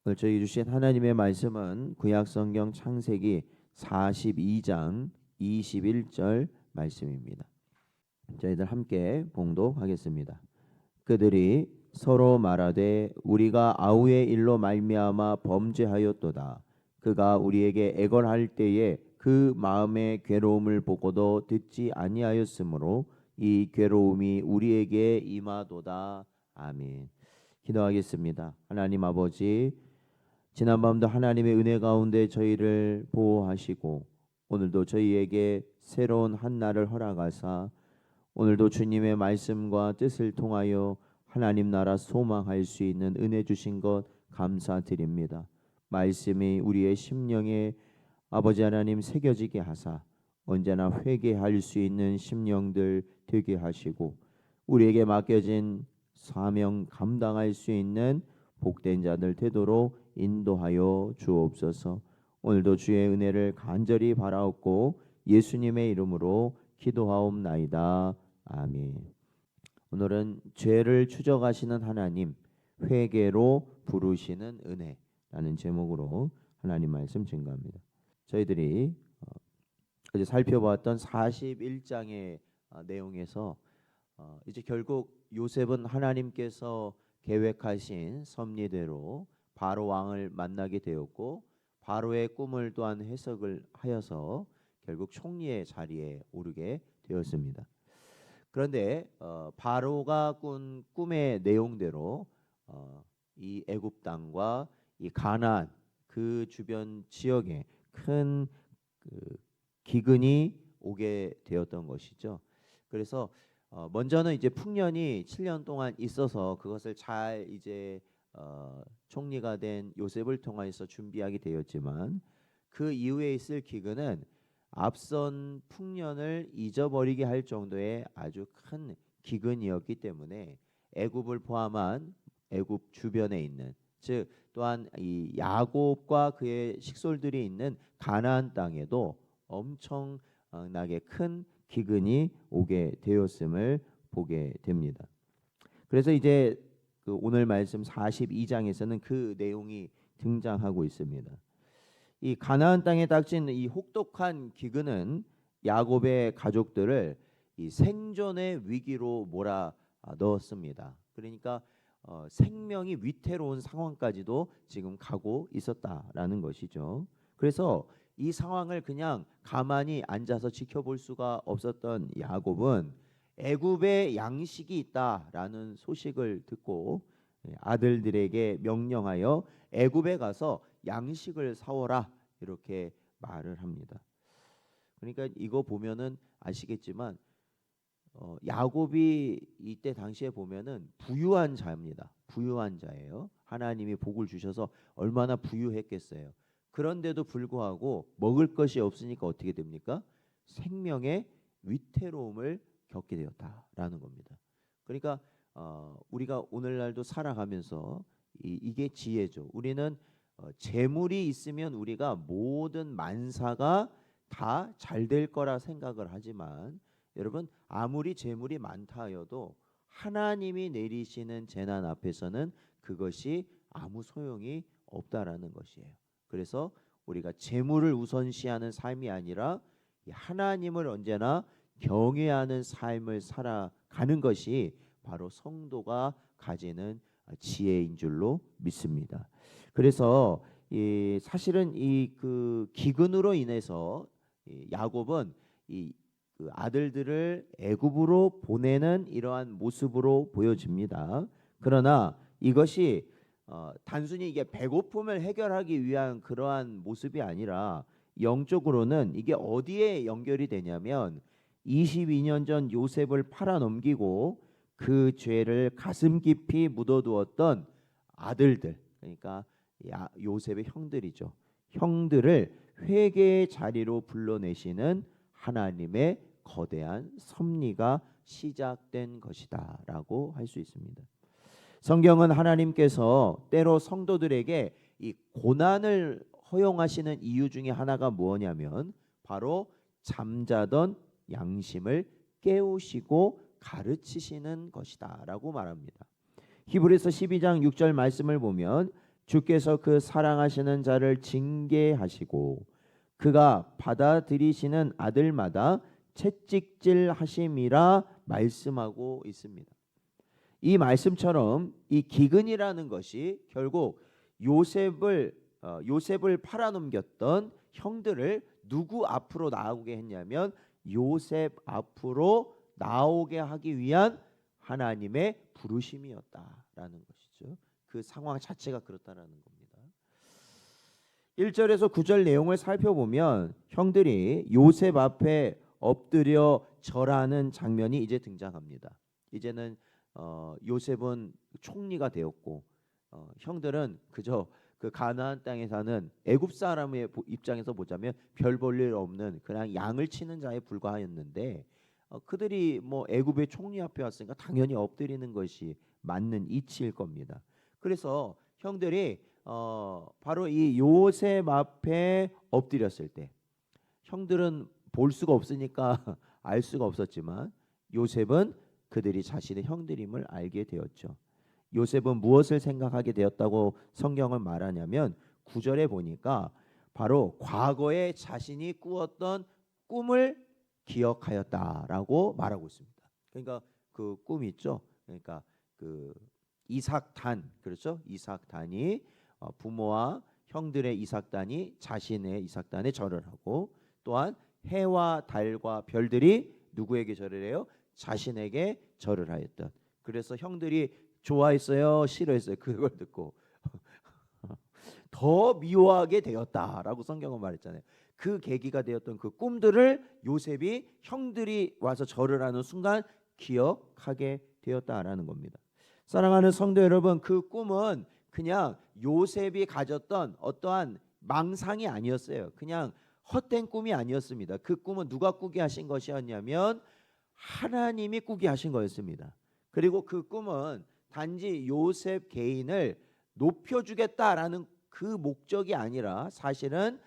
오늘 저희 주신 하나님의 말씀은 구약성경 창세기 42장 21절 말씀입니다. 저희들 함께 봉독하겠습니다. 그들이 서로 말하되 우리가 아우의 일로 말미암아 범죄하였도다. 그가 우리에게 애걸할 때에 그 마음의 괴로움을 보고도 듣지 아니하였으므로 이 괴로움이 우리에게 임하도다. 아멘. 기도하겠습니다. 하나님 아버지, 지난밤도 하나님의 은혜 가운데 저희를 보호하시고 오늘도 저희에게 새로운 한 날을 허락하사 오늘도 주님의 말씀과 뜻을 통하여 하나님 나라 소망할 수 있는 은혜 주신 것 감사드립니다. 말씀이 우리의 심령에 아버지 하나님 새겨지게 하사 언제나 회개할 수 있는 심령들 되게 하시고 우리에게 맡겨진 사명 감당할 수 있는 복된 자들 되도록 인도하여 주옵소서. 오늘도 주의 은혜를 간절히 바라옵고 예수님의 이름으로 기도하옵나이다. 아멘. 오늘은 죄를 추적하시는 하나님, 회개로 부르시는 은혜라는 제목으로 하나님 말씀 증거합니다. 저희들이 어제 살펴보았던 41장의 내용에서 이제 결국 요셉은 하나님께서 계획하신 섭리대로 바로 왕을 만나게 되었고 바로의 꿈을 또한 해석을 하여서 결국 총리의 자리에 오르게 되었습니다. 그런데 바로가 꾼 꿈의 내용대로 이 애굽 땅과 이 가나안 그 주변 지역에 큰 기근이 오게 되었던 것이죠. 그래서 먼저는 이제 풍년이 7년 동안 있어서 그것을 잘 이제 총리가 된 요셉을 통해서 준비하게 되었지만 그 이후에 있을 기근은 앞선 풍년을 잊어버리게 할 정도의 아주 큰 기근이었기 때문에 애굽을 포함한 애굽 주변에 있는 즉 또한 이 야곱과 그의 식솔들이 있는 가나안 땅에도 엄청나게 큰 기근이 오게 되었음을 보게 됩니다. 그래서 이제 그 오늘 말씀 42장에서는 그 내용이 등장하고 있습니다. 이 가나안 땅에 닥친 이 혹독한 기근은 야곱의 가족들을 이 생존의 위기로 몰아 넣었습니다. 그러니까 생명이 위태로운 상황까지도 지금 가고 있었다라는 것이죠. 그래서 이 상황을 그냥 가만히 앉아서 지켜볼 수가 없었던 야곱은 애굽에 양식이 있다라는 소식을 듣고 아들들에게 명령하여 애굽에 가서 양식을 사오라 이렇게 말을 합니다. 그러니까 이거 보면은 아시겠지만 야곱이 이때 당시에 보면은 부유한 자입니다. 부유한 자예요. 하나님이 복을 주셔서 얼마나 부유했겠어요. 그런데도 불구하고 먹을 것이 없으니까 어떻게 됩니까? 생명의 위태로움을 겪게 되었다라는 겁니다. 그러니까 우리가 오늘날도 살아가면서 이게 지혜죠. 우리는 재물이 있으면 우리가 모든 만사가 다 잘 될 거라 생각을 하지만 여러분 아무리 재물이 많다 하여도 하나님이 내리시는 재난 앞에서는 그것이 아무 소용이 없다라는 것이에요. 그래서 우리가 재물을 우선시하는 삶이 아니라 하나님을 언제나 경외하는 삶을 살아가는 것이 바로 성도가 가지는 지혜인 줄로 믿습니다. 그래서 사실은 이 그 기근으로 인해서 야곱은 그 아들들을 애굽으로 보내는 이러한 모습으로 보여집니다. 그러나 이것이 단순히 이게 배고픔을 해결하기 위한 그러한 모습이 아니라 영적으로는 이게 어디에 연결이 되냐면 22년 전 요셉을 팔아넘기고 그 죄를 가슴 깊이 묻어두었던 아들들, 그러니까 요셉의 형들이죠. 형들을 회개의 자리로 불러내시는 하나님의 거대한 섭리가 시작된 것이다라고 할 수 있습니다. 성경은 하나님께서 때로 성도들에게 이 고난을 허용하시는 이유 중에 하나가 뭐냐면 바로 잠자던 양심을 깨우시고 가르치시는 것이다라고 말합니다. 히브리서 12장 6절 말씀을 보면 주께서 그 사랑하시는 자를 징계하시고 그가 받아들이시는 아들마다 채찍질 하심이라 말씀하고 있습니다. 이 말씀처럼 이 기근이라는 것이 결국 요셉을 팔아넘겼던 형들을 누구 앞으로 나오게 했냐면 요셉 앞으로 나오게 하기 위한 하나님의 부르심이었다라는 것이죠. 그 상황 자체가 그렇다라는 겁니다. 1절에서 9절 내용을 살펴보면 형들이 요셉 앞에 엎드려 절하는 장면이 이제 등장합니다. 이제는 요셉은 총리가 되었고 형들은 그저 그 가나안 땅에 사는 애굽 사람의 입장에서 보자면 별 볼 일 없는 그냥 양을 치는 자에 불과하였는데 그들이 뭐 애굽의 총리 앞에 왔으니까 당연히 엎드리는 것이 맞는 이치일 겁니다. 그래서 형들이 바로 이 요셉 앞에 엎드렸을 때 형들은 볼 수가 없으니까 알 수가 없었지만 요셉은 그들이 자신의 형들임을 알게 되었죠. 요셉은 무엇을 생각하게 되었다고 성경은 말하냐면 9절에 보니까 바로 과거에 자신이 꾸었던 꿈을 기억하였다라고 말하고 있습니다. 그러니까 그 꿈 있죠. 그러니까 그 이삭단, 그렇죠? 이삭단이 부모와 형들의 이삭단이 자신의 이삭단에 절을 하고 또한 해와 달과 별들이 누구에게 절을 해요? 자신에게 절을 하였던. 그래서 형들이 좋아했어요, 싫어했어요? 그걸 듣고 더 미워하게 되었다라고 성경은 말했잖아요. 그 계기가 되었던 그 꿈들을 요셉이 형들이 와서 절을 하는 순간 기억하게 되었다라는 겁니다. 사랑하는 성도 여러분, 그 꿈은 그냥 요셉이 가졌던 어떠한 망상이 아니었어요. 그냥 헛된 꿈이 아니었습니다. 그 꿈은 누가 꾸게 하신 것이었냐면 하나님이 꾸게 하신 거였습니다. 그리고 그 꿈은 단지 요셉 개인을 높여주겠다라는 그 목적이 아니라 사실은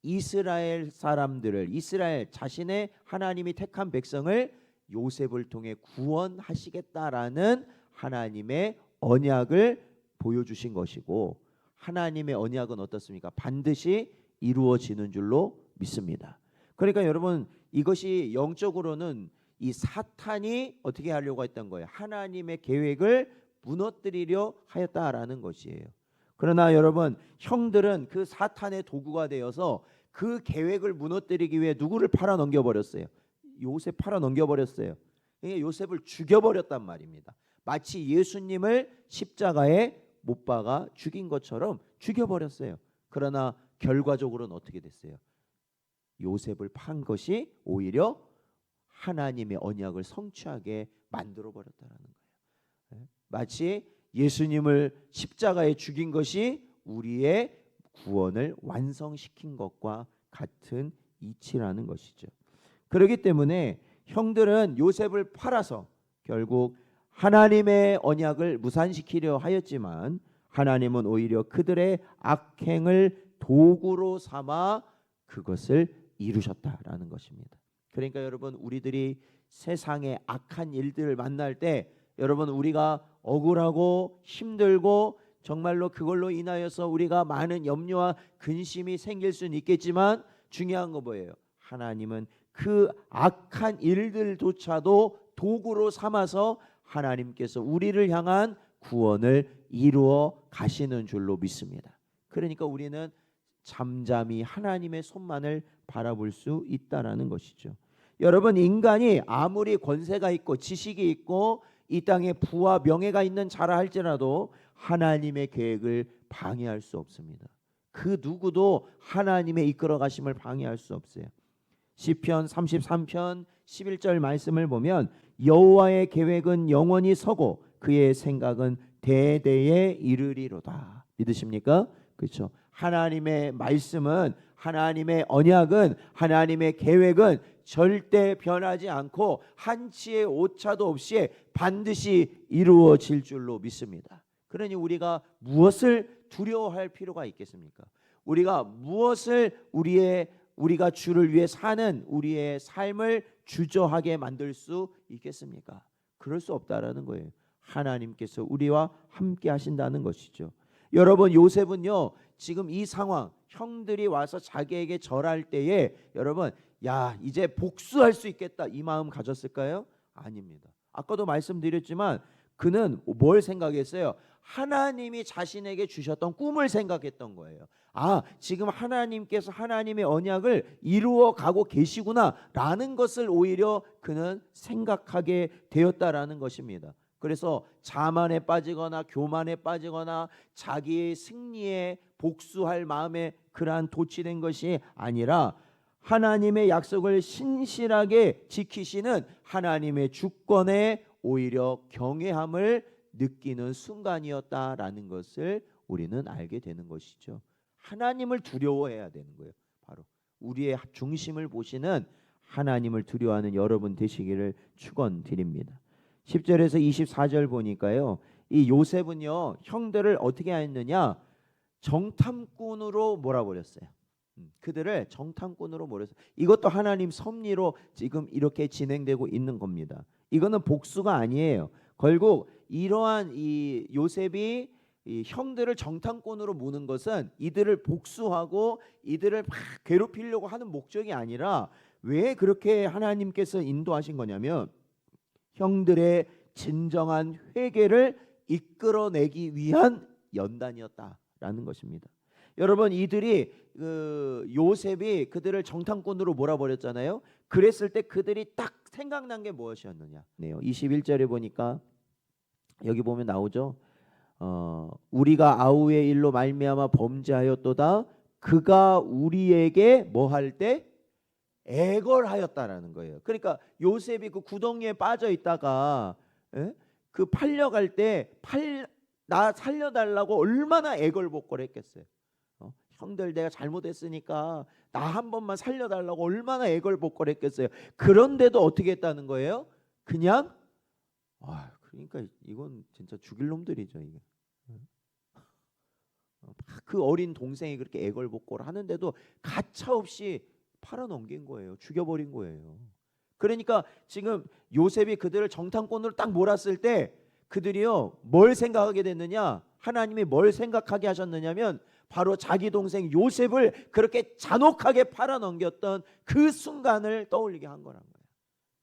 이스라엘 사람들을, 이스라엘 자신의 하나님이 택한 백성을 요셉을 통해 구원하시겠다라는 하나님의 언약을 보여주신 것이고, 하나님의 언약은 어떻습니까? 반드시 이루어지는 줄로 믿습니다. 그러니까 여러분, 이것이 영적으로는 이 사탄이 어떻게 하려고 했던 거예요? 하나님의 계획을 무너뜨리려 하였다라는 것이에요. 그러나 여러분, 형들은 그 사탄의 도구가 되어서 그 계획을 무너뜨리기 위해 누구를 팔아 넘겨버렸어요? 요셉 팔아 넘겨버렸어요. 요셉을 죽여버렸단 말입니다. 마치 예수님을 십자가에 못 박아 죽인 것처럼 죽여버렸어요. 그러나 결과적으로는 어떻게 됐어요? 요셉을 판 것이 오히려 하나님의 언약을 성취하게 만들어버렸다는 거예요. 마치 예수님을 십자가에 죽인 것이 우리의 구원을 완성시킨 것과 같은 이치라는 것이죠. 그렇기 때문에 형들은 요셉을 팔아서 결국 하나님의 언약을 무산시키려 하였지만 하나님은 오히려 그들의 악행을 도구로 삼아 그것을 이루셨다라는 것입니다. 그러니까 여러분, 우리들이 세상의 악한 일들을 만날 때 여러분, 우리가 억울하고 힘들고 정말로 그걸로 인하여서 우리가 많은 염려와 근심이 생길 수는 있겠지만 중요한 거 뭐예요? 하나님은 그 악한 일들조차도 도구로 삼아서 하나님께서 우리를 향한 구원을 이루어 가시는 줄로 믿습니다. 그러니까 우리는 잠잠히 하나님의 손만을 바라볼 수 있다라는 것이죠. 여러분, 인간이 아무리 권세가 있고 지식이 있고 이 땅에 부와 명예가 있는 자라 할지라도 하나님의 계획을 방해할 수 없습니다. 그 누구도 하나님의 이끌어 가심을 방해할 수 없어요. 시편 33편 11절 말씀을 보면 여호와의 계획은 영원히 서고 그의 생각은 대대에 이르리로다. 믿으십니까? 그렇죠. 하나님의 말씀은, 하나님의 언약은, 하나님의 계획은 절대 변하지 않고 한치의 오차도 없이 반드시 이루어질 줄로 믿습니다. 그러니 우리가 무엇을 두려워할 필요가 있겠습니까? 우리가 무엇을 우리가 주를 위해 사는 우리의 삶을 주저하게 만들 수 있겠습니까? 그럴 수 없다라는 거예요. 하나님께서 우리와 함께 하신다는 것이죠. 여러분 요셉은요 지금 이 상황 형들이 와서 자기에게 절할 때에 여러분 야 이제 복수할 수 있겠다 이 마음 가졌을까요? 아닙니다. 아까도 말씀드렸지만 그는 뭘 생각했어요? 하나님이 자신에게 주셨던 꿈을 생각했던 거예요. 아 지금 하나님께서 하나님의 언약을 이루어 가고 계시구나 라는 것을 오히려 그는 생각하게 되었다라는 것입니다. 그래서 자만에 빠지거나 교만에 빠지거나 자기의 승리에 복수할 마음에 그러한 도취된 것이 아니라 하나님의 약속을 신실하게 지키시는 하나님의 주권에 오히려 경외함을 느끼는 순간이었다라는 것을 우리는 알게 되는 것이죠. 하나님을 두려워해야 되는 거예요. 바로 우리의 중심을 보시는 하나님을 두려워하는 여러분 되시기를 축원드립니다. 10절에서 24절 보니까요. 이 요셉은요. 형들을 어떻게 했느냐? 정탐꾼으로 몰아버렸어요. 그들을 정탐꾼으로 몰아서 이것도 하나님 섭리로 지금 이렇게 진행되고 있는 겁니다. 이거는 복수가 아니에요. 결국 이러한 이 요셉이 이 형들을 정탐꾼으로 무는 것은 이들을 복수하고 이들을 막 괴롭히려고 하는 목적이 아니라 왜 그렇게 하나님께서 인도하신 거냐면 형들의 진정한 회개를 이끌어내기 위한 연단이었다라는 것입니다. 여러분 이들이 요셉이 그들을 정탐꾼으로 몰아버렸잖아요. 그랬을 때 그들이 딱 생각난 게 무엇이었느냐? 21절에 보니까 여기 보면 나오죠. 우리가 아우의 일로 말미암아 범죄하였도다. 그가 우리에게 뭐 할 때 애걸하였다라는 거예요. 그러니까 요셉이 그 구덩이에 빠져 있다가 그 팔려갈 때 나 살려달라고 얼마나 애걸복걸했겠어요. 형들 내가 잘못했으니까 나 한 번만 살려달라고 얼마나 애걸복걸했겠어요. 그런데도 어떻게 했다는 거예요? 그냥 그러니까 이건 진짜 죽일 놈들이죠. 이게 그 어린 동생이 그렇게 애걸복걸 하는데도 가차없이 팔아넘긴 거예요. 죽여버린 거예요. 그러니까 지금 요셉이 그들을 정탐꾼으로 딱 몰았을 때 그들이요 뭘 생각하게 됐느냐? 하나님이 뭘 생각하게 하셨느냐면 바로 자기 동생 요셉을 그렇게 잔혹하게 팔아넘겼던 그 순간을 떠올리게 한 거란 거예요.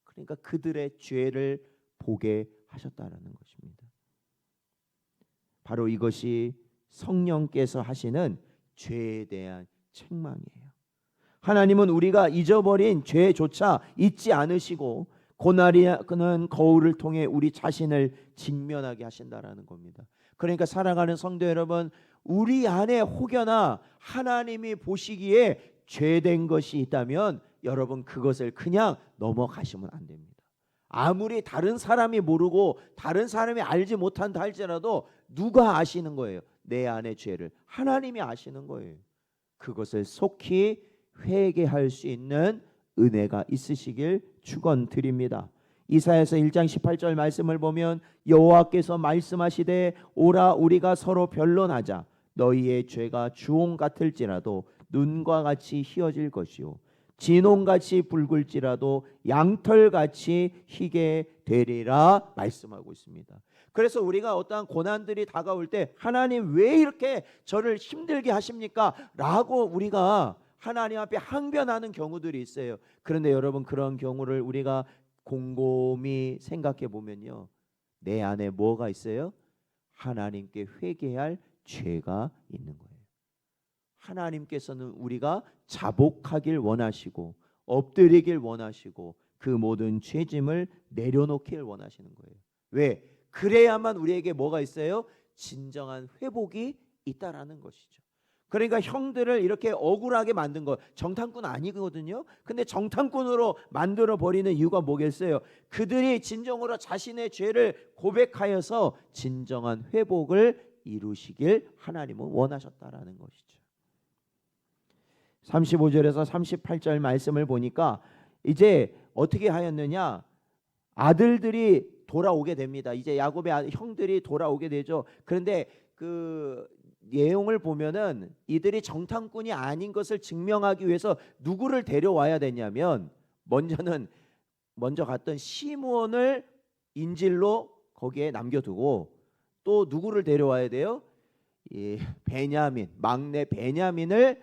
그러니까 그들의 죄를 보게 하셨다라는 것입니다. 바로 이것이 성령께서 하시는 죄에 대한 책망이에요. 하나님은 우리가 잊어버린 죄조차 잊지 않으시고 고난이는 거울을 통해 우리 자신을 직면하게 하신다라는 겁니다. 그러니까 살아가는 성도 여러분, 우리 안에 혹여나 하나님이 보시기에 죄된 것이 있다면 여러분 그것을 그냥 넘어가시면 안 됩니다. 아무리 다른 사람이 모르고 다른 사람이 알지 못한다 할지라도 누가 아시는 거예요? 내 안의 죄를 하나님이 아시는 거예요. 그것을 속히 회개할 수 있는 은혜가 있으시길 축원드립니다. 이사야서 1장 18절 말씀을 보면 여호와께서 말씀하시되 오라 우리가 서로 변론하자. 너희의 죄가 주홍 같을지라도 눈과 같이 희어질 것이요 진홍같이 붉을지라도 양털같이 희게 되리라 말씀하고 있습니다. 그래서 우리가 어떠한 고난들이 다가올 때 하나님 왜 이렇게 저를 힘들게 하십니까? 라고 우리가 하나님 앞에 항변하는 경우들이 있어요. 그런데 여러분 그런 경우를 우리가 곰곰이 생각해 보면요. 내 안에 뭐가 있어요? 하나님께 회개할 죄가 있는 거예요. 하나님께서는 우리가 자복하길 원하시고 엎드리길 원하시고 그 모든 죄짐을 내려놓길 원하시는 거예요. 왜? 그래야만 우리에게 뭐가 있어요? 진정한 회복이 있다라는 것이죠. 그러니까 형들을 이렇게 억울하게 만든 것 정탐꾼 아니거든요. 근데 정탐꾼으로 만들어 버리는 이유가 뭐겠어요? 그들이 진정으로 자신의 죄를 고백하여서 진정한 회복을 이루시길 하나님은 원하셨다라는 것이죠. 35절에서 38절 말씀을 보니까 이제 어떻게 하였느냐? 아들들이 돌아오게 됩니다. 이제 야곱의 형들이 돌아오게 되죠. 그런데 그 내용을 보면은 이들이 정탐꾼이 아닌 것을 증명하기 위해서 누구를 데려와야 되냐면 먼저 갔던 시므온을 인질로 거기에 남겨두고 또 누구를 데려와야 돼요? 이 베냐민, 막내 베냐민을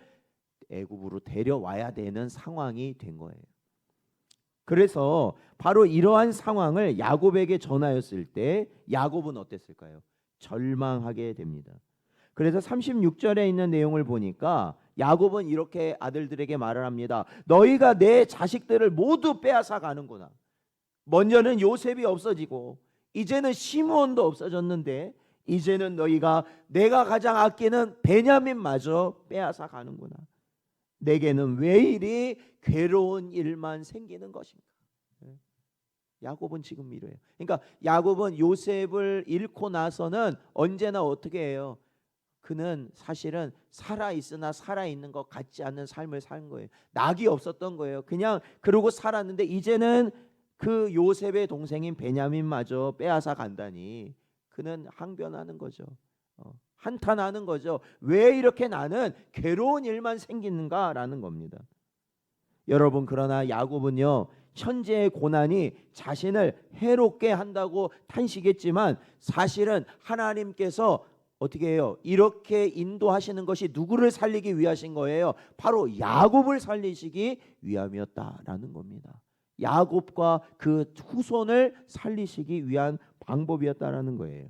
애굽으로 데려와야 되는 상황이 된 거예요. 그래서 바로 이러한 상황을 야곱에게 전하였을 때 야곱은 어땠을까요? 절망하게 됩니다. 그래서 36절에 있는 내용을 보니까 야곱은 이렇게 아들들에게 말을 합니다. 너희가 내 자식들을 모두 빼앗아 가는구나. 먼저는 요셉이 없어지고 이제는 시므온도 없어졌는데 이제는 너희가 내가 가장 아끼는 베냐민마저 빼앗아 가는구나. 내게는 왜 이리 괴로운 일만 생기는 것인가? 야곱은 지금 이래요. 그러니까 야곱은 요셉을 잃고 나서는 언제나 어떻게 해요? 그는 사실은 살아있으나 살아있는 것 같지 않은 삶을 산 거예요. 낙이 없었던 거예요. 그냥 그러고 살았는데 이제는 그 요셉의 동생인 베냐민마저 빼앗아 간다니 그는 항변하는 거죠. 한탄하는 거죠. 왜 이렇게 나는 괴로운 일만 생기는가라는 겁니다. 여러분, 그러나 야곱은요, 현재의 고난이 자신을 해롭게 한다고 탄식했지만 사실은 하나님께서 어떻게 해요? 이렇게 인도하시는 것이 누구를 살리기 위하신 거예요? 바로 야곱을 살리시기 위함이었다라는 겁니다. 야곱과 그 후손을 살리시기 위한 방법이었다라는 거예요.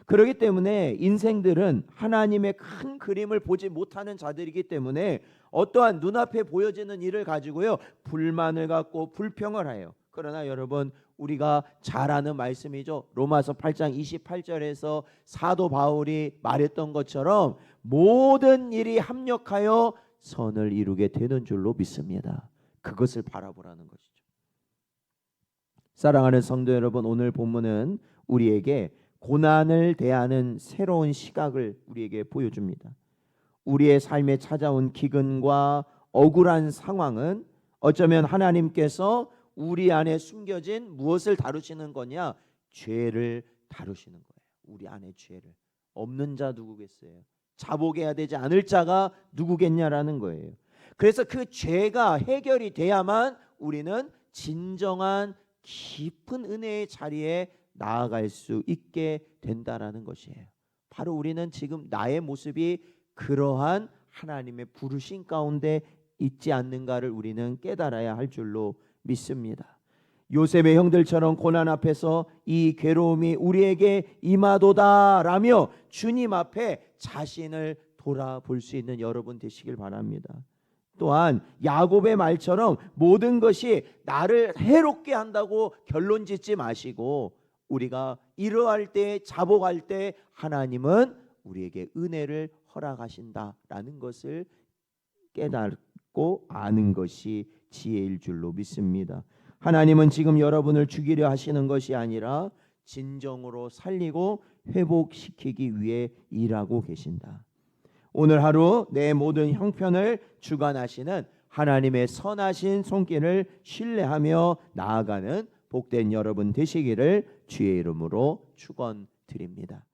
그렇기 때문에 인생들은 하나님의 큰 그림을 보지 못하는 자들이기 때문에 어떠한 눈앞에 보여지는 일을 가지고요 불만을 갖고 불평을 해요. 그러나 여러분, 우리가 잘 아는 말씀이죠. 로마서 8장 28절에서 사도 바울이 말했던 것처럼 모든 일이 합력하여 선을 이루게 되는 줄로 믿습니다. 그것을 바라보라는 것이죠. 사랑하는 성도 여러분, 오늘 본문은 우리에게 고난을 대하는 새로운 시각을 우리에게 보여줍니다. 우리의 삶에 찾아온 기근과 억울한 상황은 어쩌면 하나님께서 우리 안에 숨겨진 무엇을 다루시는 거냐? 죄를 다루시는 거예요. 우리 안에 죄를. 없는 자 누구겠어요? 자복해야 되지 않을 자가 누구겠냐라는 거예요. 그래서 그 죄가 해결이 돼야만 우리는 진정한 깊은 은혜의 자리에 나아갈 수 있게 된다라는 것이에요. 바로 우리는 지금 나의 모습이 그러한 하나님의 부르심 가운데 있지 않는가를 우리는 깨달아야 할 줄로 믿습니다. 요셉의 형들처럼 고난 앞에서 이 괴로움이 우리에게 임하도다라며 주님 앞에 자신을 돌아볼 수 있는 여러분 되시길 바랍니다. 또한 야곱의 말처럼 모든 것이 나를 해롭게 한다고 결론 짓지 마시고 우리가 이러할 때, 자복할 때 하나님은 우리에게 은혜를 허락하신다라는 것을 깨닫고 아는 것이 지혜일 줄로 믿습니다. 하나님은 지금 여러분을 죽이려 하시는 것이 아니라 진정으로 살리고 회복시키기 위해 일하고 계신다. 오늘 하루 내 모든 형편을 주관하시는 하나님의 선하신 손길을 신뢰하며 나아가는 복된 여러분 되시기를 주의 이름으로 축원드립니다.